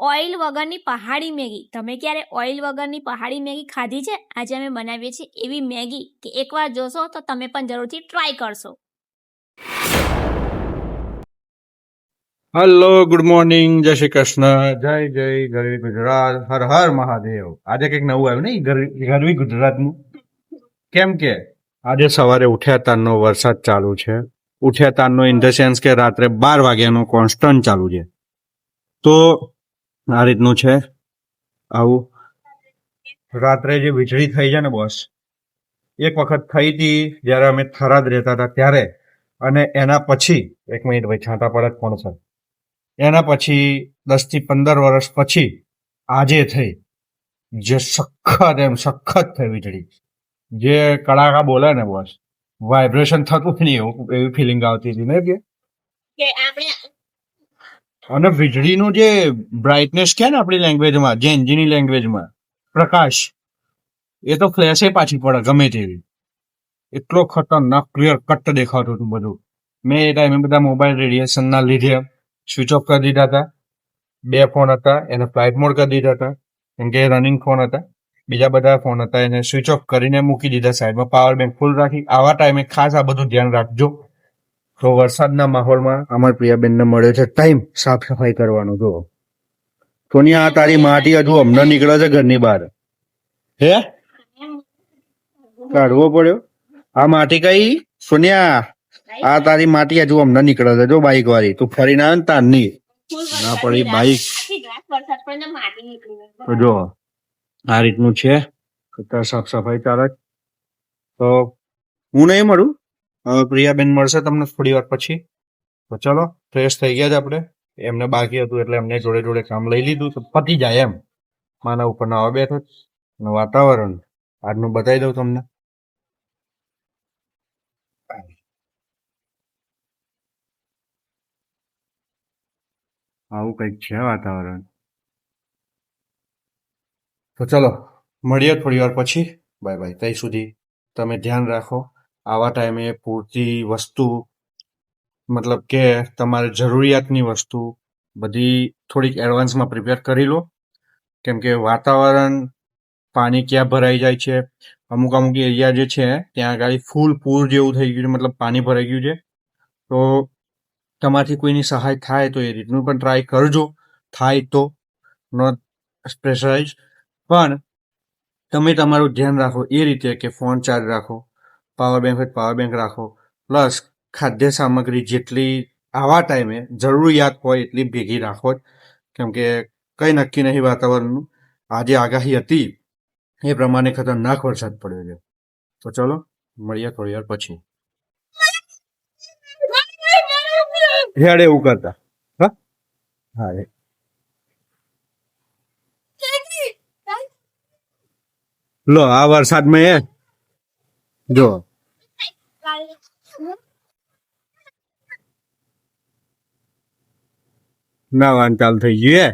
Oil વગરની પહાડી Maggi. તમે ક્યારે ઓઇલ વગરની પહાડી મેગી ખાધી છે? આજે અમે બનાવીએ છીએ એવી મેગી કે એકવાર જોશો તો તમે પણ જરૂરથી ટ્રાય કરશો. હેલો, ગુડ મોર્નિંગ, જય શ્રી કૃષ્ણ, જય જય ગરવી ગુજરાત, હર હર મહાદેવ. આજે કંઈક નવું આવ્યું નહીં ગરવી ગુજરાતનું. કેમ કે આજે સવારે ઉઠ્યા તારનો વરસાદ ચાલુ છે. ઉઠ્યા તારનો ઇન ધ સેન્સ કે રાત્રે 12 વાગ્યાનો કોન્સ્ટન્ટ ચાલુ છે. તો આ રીતનું છે. આવું રાત્રે જે વીજળી થઈ છે ને બોસ, એક વખત થઈ હતી જ્યારે અમે થરાદ રહેતા હતા ત્યારે, અને એના પછી 1 મિનિટ ભાઈ, છાંટા પર જ કોણ છે, એના પછી 10 થી 15 વર્ષ પછી આજે થઈ, જે સખત થઈ વીજળી, જે કડાકા બોલે ને બોસ, વાઇબ્રેશન થતું જ નહીં એવું, એવી ફિલિંગ આવતી હતી ને કે અને વીજળીનું જે બ્રાઇટનેસ કે ને આપણી લેંગ્વેજમાં, જે એન્જિનની લેંગ્વેજમાં પ્રકાશ, એ તો ફ્લેશે પાછી પડે ગમે તેવી. એટલો ખતરનાક ક્લિયર કટ દેખાતું હતું બધું. મેં એ ટાઈમે બધા મોબાઈલ રેડિયેશનના લીધે સ્વિચ ઓફ કરી દીધા હતા. 2 ફોન હતા એને ફ્લાઇટ મોડ કરી દીધા હતા, કેમ કે રનિંગ ફોન હતા. બીજા બધા ફોન હતા એને સ્વિચ ઓફ કરીને મૂકી દીધા સાઈડમાં, પાવર બેંક ફૂલ રાખી. આવા ટાઈમે ખાસ આ બધું ધ્યાન રાખજો. તો વરસાદના માહોલમાં અમારા પ્રિયાબેનને મળ્યો છે ટાઈમ સાફ સફાઈ કરવાનો. જો સોનિયા, આ તારી માટી હજુ હમણાં નીકળે છે ઘરની બહાર. હે કાઢવો પડ્યો આ માટી? કઈ સોનિયા, આ તારી માટી હજુ હમણાં નીકળે છે. જો બાઈક વાળી તું ફરીને આવે ને તારની ના પડી બાઈક. તો જો આ રીતનું છે, સાફ સફાઈ ચાલે. તો હું નહીં મળું, હવે પ્રિયાબેન મળશે તમને થોડી વાર પછી. તો ચલો, ફ્રેશ થઈ ગયા છે આપણે. એમને બાકી હતું એટલે એમને જોડે જોડે કામ લઈ લીધું તો પતી જાય એમ. માના ઉપર નાવા બેઠો અને વાતાવરણ આજનું બતાવી દઉં તમને. આવું કંઈક છે વાતાવરણ. તો ચલો મળીએ થોડી વાર પછી. Bye bye. ત્યાં સુધી તમે ધ્યાન રાખો. આવા ટાઈમે પૂરતી વસ્તુ, મતલબ કે તમારે જરૂરિયાતની વસ્તુ બધી થોડીક એડવાન્સમાં પ્રિપેર કરી લો. કેમ કે વાતાવરણ, પાણી ક્યાં ભરાઈ જાય છે, અમુક એરિયા જે છે ત્યાં આગળ ફૂલ પૂર જેવું થઈ ગયું છે, મતલબ પાણી ભરાઈ ગયું છે. તો તમારાથી કોઈની સહાય થાય તો એ રીતનું પણ ટ્રાય કરજો. થાય તો, નોટ પ્રેશરાઇઝ, પણ તમે તમારું ધ્યાન રાખો એ રીતે કે ફોન ચાર્જ રાખો, પાવર બેંક હોય પાવર બેંક રાખો, પ્લસ ખાદ્ય સામગ્રી જેટલી આવા ટાઈમે જરૂરિયાત હોય એટલી ભેગી રાખો જ. કેમ કે કંઈ નક્કી નહીં વાતાવરણનું. આજે આગાહી હતી એ પ્રમાણે ખતરનાક વરસાદ પડ્યો છે. તો ચલો મળીએ થોડી વાર પછી. હેડ એવું કરતા. હા હા, લો આ વરસાદમાં એ જો નાવાનું ચાલુ થઈ ગયું.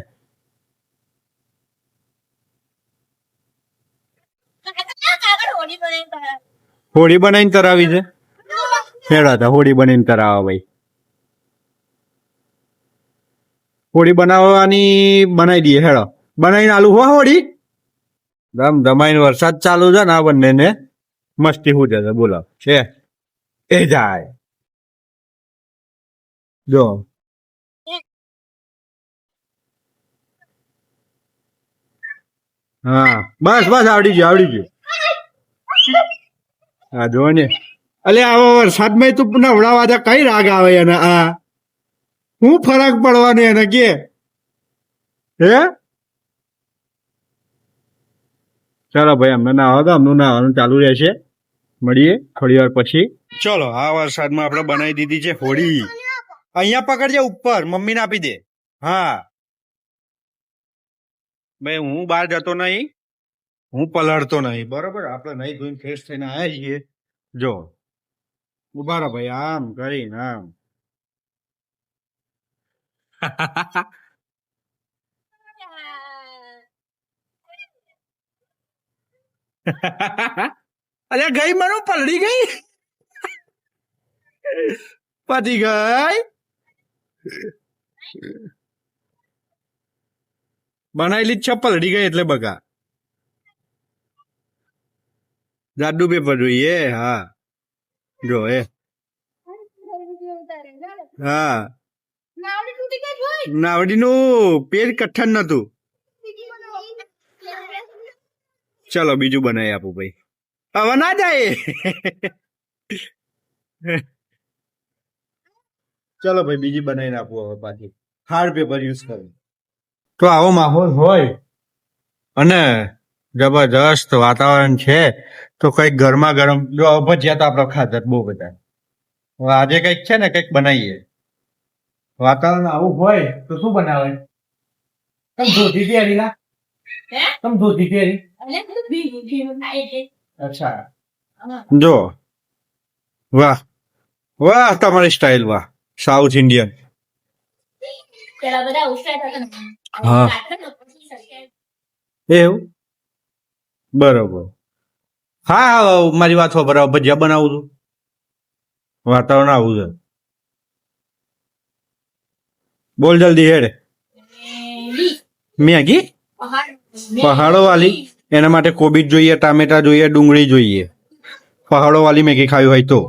હોળી બનાવીને તરાવી છે. હેડા હતા હોળી બનાવીને તરાવા ભાઈ. હોળી બનાવવાની બનાવી દઈએ. હેડો બનાવીને આલુ હો હોળી. ધમ ધમાઈને વરસાદ ચાલુ છે ને આ બંનેને મસ્તી શું છે બોલો છે એ જાય. જો હા બસ બસ આવડી ગયું આવડી ગયું. હા જો ને, અલે આવો વરસાદમાં તું નવડાવા દે, કઈ રાગ આવે એને? આ શું ફરક પડવાનો એને કે? હે ચાલો ભાઈ, અમને નાવા દો, અમનું નાવાનું ચાલુ રહેશે. મળીએ થોડી વાર પછી. ચલો, આ વરસાદમાં આપણે બનાવી દીધી છે હોળી. અહીંયા પકડજે ઉપર, મમ્મીને આપી દે. હા ભાઈ, હું બહાર જતો નહીં, હું પલળતો નહીં, બરોબર? આપણે નહીં ધોઈને ફ્રેશ થઈને આવ્યા છીએ. જો ઉભા રહો ભાઈ, આમ કરીને આમ. અરે ગઈ મને પલળી ગઈ, પતી ગઈ. બનાવેલી જ છે પલડી ગઈ એટલે બગા જાડુ પેપર જોઈએ હા જો એ હા નાવડીનું પેજ કઠણ નતું ચલો બીજું બનાવી આપું ભાઈ હવે ના જાય ચલો ભાઈ બીજી બનાવીને આપું હવે પાછી હાર્ડ પેપર યુઝ કરું તો આવો માહોલ હોય અને જબરજસ્ત વાતાવરણ છે તો કઈક ગરમા ગરમ જો ભજીયા તો આપડે ખાધા બહુ બધા હવે આજે કઈક છે ને કઈક બનાવીએ વાતાવરણ આવું હોય તો શું બનાવે તમ ધોતી તૈયારી ના તમ ધોતી તૈયારી અચ્છા જો વાહ વાહ તમારી સ્ટાઇલ વાહ સાઉથ ઇન્ડિયન પેલા બધા ઉસળા થતા ને. હા. એવું બરોબર હા મારી વાત બરાબર ભજીયા બનાવું છું વાતાવરણ આવું છે બોલ જલ્દી હેડ મેગી પહાડો વાલી એના માટે કોબીજ જોઈએ ટામેટા જોઈએ ડુંગળી જોઈએ પહાડો વાલી મેગી ખાવી હોય તો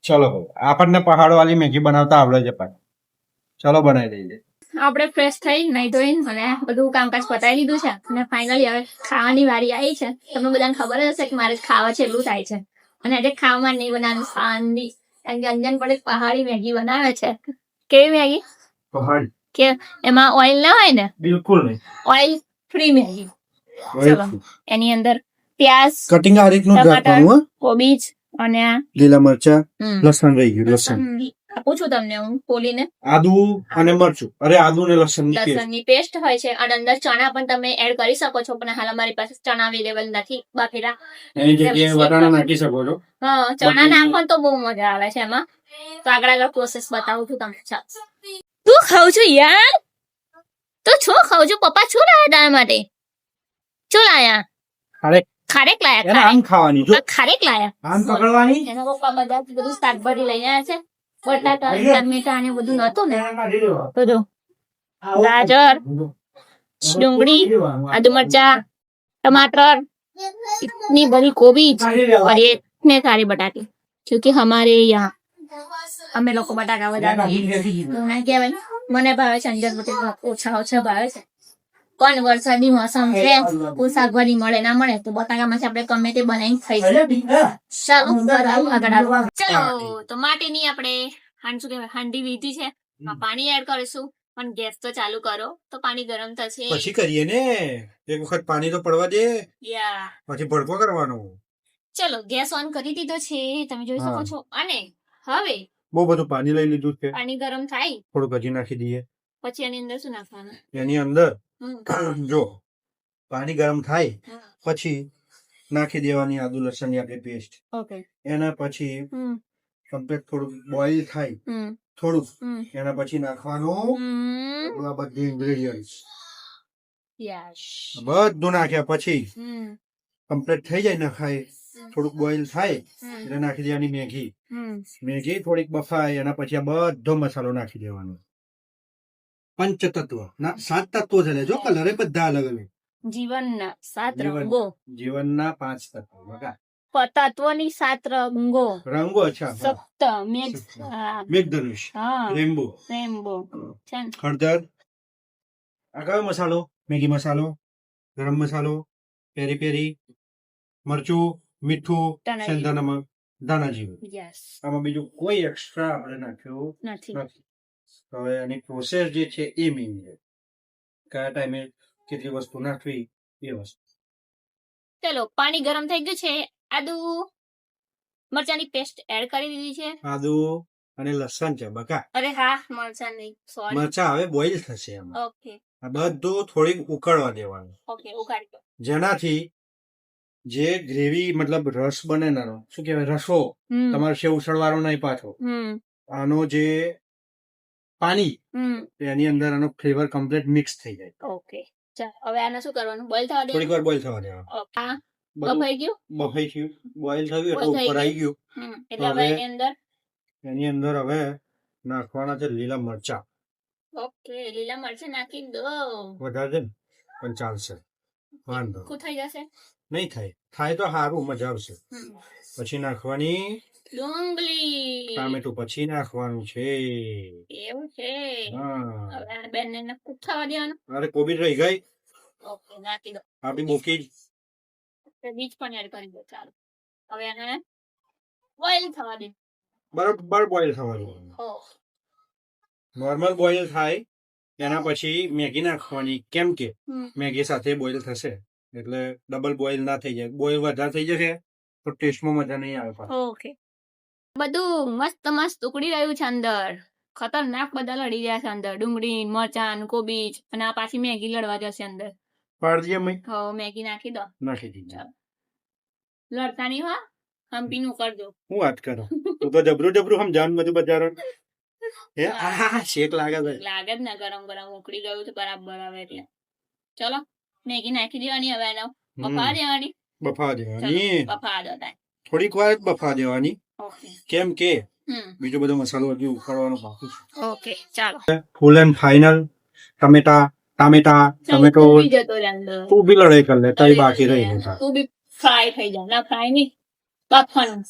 ચલો આપણને પહાડો વાલી મેગી બનાવતા આવડે છે પણ ચલો બનાવી દઈએ આપણે ફ્રેશ થઈ નહીં ધોઈને અને બધું કામકાજ પતાવી લીધું છે અને ફાઇનલી હવે ખાવાની વારી આવી છે તમને બધાને ખબર જ હશે કે મારે ખાવા છે એટલું થાય છે અને આજે ખાવામાં નહીં બનાવવાનું શાંતિ કારણ કે અંજન પડે પહાડી મેગી બનાવે છે કેવી મેગી પહાડી કે એમાં ઓઇલ ના હોય ને બિલકુલ નહીં ઓઇલ ફ્રી મેગી ચલો એની અંદર પ્યાજ કટિંગ આ રીતનું જ રાખવાનું કોબીજ અને લીલા મરચા લસણ રહી ગયું લસણ આપું છું તમને હું ખોલીને આદુ અને મરચું અરે આદુ ને લસણની પેસ્ટ હોય છે અને અંદર ચણા પણ તમે એડ કરી શકો છો પણ હાલ અમારી પાસે ચણા અવેલેબલ નથી બાફેલા એની જગ્યાએ વટાણા નાખી શકો છો હા ચણા નાખો તો બહુ મજા આવે છે એમાં તો આગળ પ્રોસેસ બતાવું છું તમને ચાલ તું ખાવ છું યાર તો શું ખાવ છું પપ્પા શું લાયા તારા માટે શું લાયા ખારેક ખારેક લાયા એને આમ ખાવાની જો ખારેક લાયા આમ પકડવાની એના પપ્પા બધા બધું શાકભાજી લઈને આવ્યા છે બટાકા ટામેટા ને બધું નતું ને તો જો ગાજર डूंगरी आदू मरचा टमाटर इतनी बड़ी गोभी और ये इतने सारे बटाटे क्योंकि हमारे यहाँ અમે લોકો બટાકા વધારે કહેવાય મને ભાવે છે અંજન બટેકા ઓછા ઓછા ભાવે છે પણ વરસાદની મોસમ છે કોઈ શાકભાજી મળે ના મળે તો બટાકામાંથી આપણે ગમે તે બનાવીને ખાઈ ચલો તો માટેની આપણે શું કહેવાય હાંડી લીધી છે પાણી એડ કરીશું પણ ગેસ તો ચાલુ કરો તો પાણી ગરમ થશે પછી કરીએ ને એક વખત પાણી તો પડવા દે યા પછી ભડકો કરવાનો ચલો ગેસ ઓન કરી દીધો છે તમે જોઈ શકો છો અને હવે બહુ બધું પાણી લઈ લીધું છે પાણી ગરમ થાય થોડું હજી નાખી દઈએ પછી એની અંદર શું નાખવાનું એની અંદર જો પાણી ગરમ થાય પછી નાખી દેવાની આદુ લસણ ની આપણી પેસ્ટ ઓકે એના પછી કમ્પ્લીટ થોડું બોઇલ થાય થોડું એના પછી નાખવાનું આ બધી ઇન્ગ્રેડિયન્ટ્સ બધું નાખ્યા પછી કમ્પ્લીટ થઈ જાય નખાય થોડુંક બોઇલ થાય એટલે નાખી દેવાની મેગી મેગી થોડીક બફાય એના પછી આ બધો મસાલો નાખી દેવાનો પંચતત્વ ના 7 તત્વો છે જો કલરે બધા અલગ અલગ જીવનના 7 રંગો જીવનના 5 તત્વો બગા તત્વોની 7 રંગો રંગો અચ્છા સપ્ત મેઘધનુષ રેમ્બો હળદર આ કયો મસાલો મેગી મસાલો ગરમ મસાલો પેરી પેરી મરચું મીઠું સેંધા નમક ધાણા જીરું આમાં બીજું કોઈ એક્સ્ટ્રા આપણે નાખ્યું નથી હવે એની પ્રોસેસ જે છે એ મેઇન છે કયા ટાઈમે કેટલી વસ્તુ નાખવી એ વસ્તુ ચલો પાણી ગરમ થઈ ગયું છે આદુ મરચાની પેસ્ટ એડ કરી દીધી છે આદુ અને લસણ છે બકા અરે હા મરચા નહીં સોરી મરચા હવે બોઇલ થશે એમાં ઓકે આ બધું થોડીક ઉકળવા દેવાનું ઓકે ઉકાળી દો જેનાથી જે ગ્રેવી મતલબ રસ બને નાનો શું કહેવાય રસો તમારે સેવ ઉસળવાનો નહીં પાછો આનો જે પાણી એની અંદર આનો ફ્લેવર કમ્પ્લીટ મિક્સ થઈ જાય ઓકે ચાલ હવે આને શું કરવાનું બોઇલ થવા દે થોડીક વાર બોઇલ થવા દેવાનું ઓકે બફાઈ ગયું બોઇલ થયું એટલે ઉપર આવી ગયું એટલે હવે એની અંદર હવે નાખવાના છે લીલા મરચા ઓકે લીલા મરચાં નાખી દો. વધારે છે ને પણ ચાલશે, વાંધો તીખું થઈ જશે. નહીં થાય. થાય તો સારું, મજા આવશે. હમ. પછી નાખવાની ડુંગળી. ટામેટું, પછી નાખવાનું છે. એવું છે. હા. હવે આ બેનને નકું થવા દેવાનું. અરે કોબી રહી ગઈ, ઓકે નાખી દો. આપણી મૂકી જ. બીજ પણ એડ કરી દો. ચાલો હવે એને બોઇલ થવા દે. બરાબર બોઇલ થવાનું. હો. નોર્મલ બોઇલ થાય એના પછી મેગી નાખવાની. કેમ કે હમ. મેગી સાથે બોઇલ થશે એટલે ડબલ બોઇલ ના થઈ જાય. બોઇલ વધારે થઈ જશે તો ટેસ્ટમાં મજા નહીં આવે પાછી. ઓકે બધું મસ્ત મસ્ત ઉકળી રહ્યું છે અંદર. ખતરનાક બધા લડી રહ્યા છે અંદર. ડુંગળી, મરચાં, કોબીજ અને આ પાછી મેગી લડવા જશે અંદર. પાડી દઈએ મય. હો મેગી નાખી દો. નાખી દીધી. ચાલો. લડતા નહીં હો. હમ્પીનું કરજો. હું વાત કરો, તું તો જબરું જબરું સમજાવવાનું બધું બજારો. હે આ શેક લાગે છે. લાગે જ ને ગરમ ગરમ ઉકળી ગયું છે બરાબર હવે એટલે. ચલો મેગી નાખી દેવાની હવે એને બફા દેવાની. બફા ચલો, દેવાની, બફા દો તાય. થોડીક વાર જ બફા દેવાની. ઓકે. કેમ કે હમ. બીજો બધો મસાલો હજી ઉકાળવાનો બાકી છે. ઓકે ચાલો. ફૂલ એન્ડ ફાઇનલ ટામેટો તું બી જતો રે અંદર. તું બી લડાઈ કર લે, તઈ બાકી રહી ગયું. તું બી ફ્રાય થઈ જાય. ના ફ્રાય નહીં, બાફવાનું.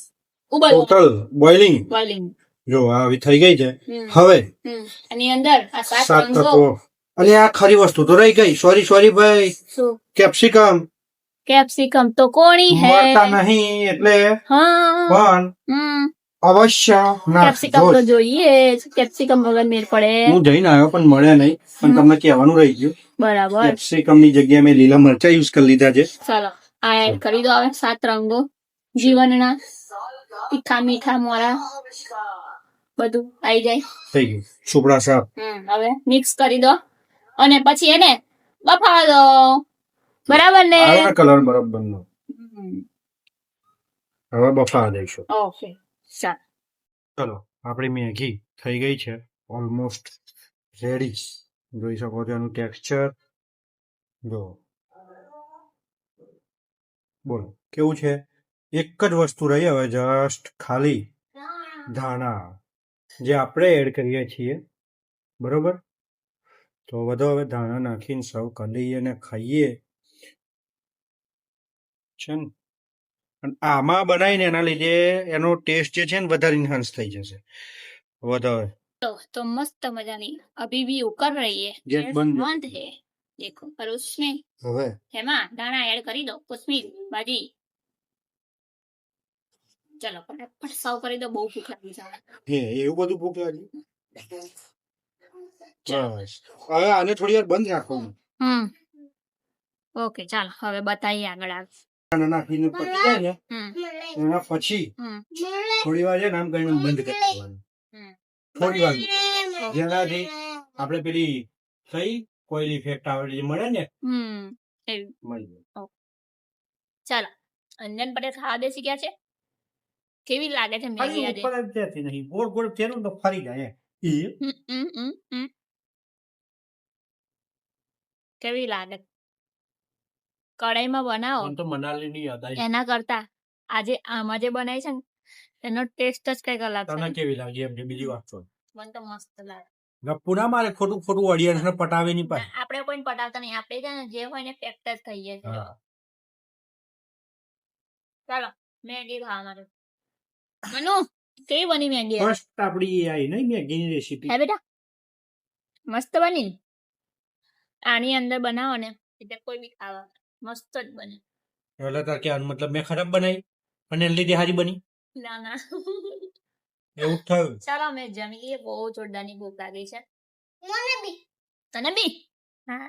ઉબલવાનું. Total boiling boiling. જો આવી થઈ ગઈ છે. હમ. હવે એની અંદર આ સાત સાત રંગો. તત્વો. અરે આ ખરી વસ્તુ તો રહી ગઈ. સોરી ભાઈ. શું? કેપ્સિકમ કેપ્સિકમ તો કોણી હે. મળતા નહીં એટલે હા. પણ હમ. અવશ્ય કેપ્સિકમ તો નાખજો. જોઈએ જ. કેપ્સિકમ વગર મેળ પડે. હું જઈને આવ્યો પણ મળ્યા નહીં, પણ તમને કહેવાનું રહી ગયું. બરાબર. કેપ્સિકમ ની જગ્યાએ મેં લીલા મરચા યુઝ કરી લીધા છે. ચાલો આ એડ કરી દો હવે. સાત રંગો જીવનના તીખા મીઠા મોરા બધું આવી જાય. થઈ ગયું સુપડા સાપ. હવે મિક્સ કરી દો અને પછી એને બફાવા દો. બરાબર ને? આ કલર બરાબર નો. હમ. હવે બફાવા દઈશું. ઓકે ચાલો. ચલો આપણી મેગી થઈ ગઈ છે ઓલમોસ્ટ રેડી. જોઈ શકો છો એનું ટેક્સચર. જો બોલો કેવું છે. એક જ વસ્તુ રહી હવે, જસ્ટ ખાલી ધાણા જે આપણે એડ કરીએ છીએ. બરોબર, તો બધો હવે ધાણા નાખીને સર્વ કરી દઈએ ને ખાઈએ છે ને. અને આમાં બનાવીને એના લીધે એનો ટેસ્ટ જે છે ને વધારે ઇન્હાન્સ થઈ જશે. વધારે तो मस्त मजानी अभी भी उकर रही है. गैस बंद है। बंद है देखो. पर उसमें હવે हेमा दाना ऐड કરી દો. કોથમીર ભાજી. ચલો ફટાફટ સર્વ કરી દો. બહુ ભૂખ લાગી છે. હે એવું બધું ભૂખ લાગી. બસ હવે આને થોડી વાર બંધ રાખવાનું. ઓકે ચાલો હવે બતાવીએ આગળ નાખીને પતી જાય ને એના પછી થોડી વાર છે ને આમ કરીને બંધ કરી દેવાનું. થોડી વાર જેનાથી આપણે પેલી કઈ કોઈલ ઇફેક્ટ આવે જે મળે ને મળી જાય. ચાલો અંજન પટેલ ખાવા બેસી ગયા છે. કેવી લાગે છે મેગી ખાલી આજે? ઉપર જ જતી નહીં, ગોળ ગોળ ફેરવું તો ફરી જાય. એ કેવી લાગે? કઢાઈમાં બનાવો મને તો મનાલી ની યાદ આવી. એના કરતા આજે આમાં જે બનાવી છે ને એનો ટેસ્ટ જ કઈક અલગ તને છે. કેવી લાગી એમ બીજી વાત તો મને તો મસ્ત લાગે. ગપ્પુ ના મારે ખોટું ખોટું ઓડિયન્સ ને પટાવે નહીં પાછું. આપણે કોઈ પટાવતા નહીં. આપણે છે ને જે હોય ને ફેક્ટ જ ખાઈએ છીએ. હા. ચાલો મેગી ખાવા માટે. મનુ કેવી બની મેગી? ફર્સ્ટ આપડી એ આવી નહીં મેગીની રેસીપી. હે બેટા મસ્ત બની ને? આની અંદર બનાવો ને એટલે કોઈ બી ખાવા મસ્ત જ બને. એટલે તાર કહેવાનો મતલબ મેં ખરાબ બનાવી અને એને લીધે હારી બની ના ના એવું જ થયું. ચાલો અમે જમી લઈએ. બહુ જોરદારની ભૂખ લાગી છે. તને બી? હા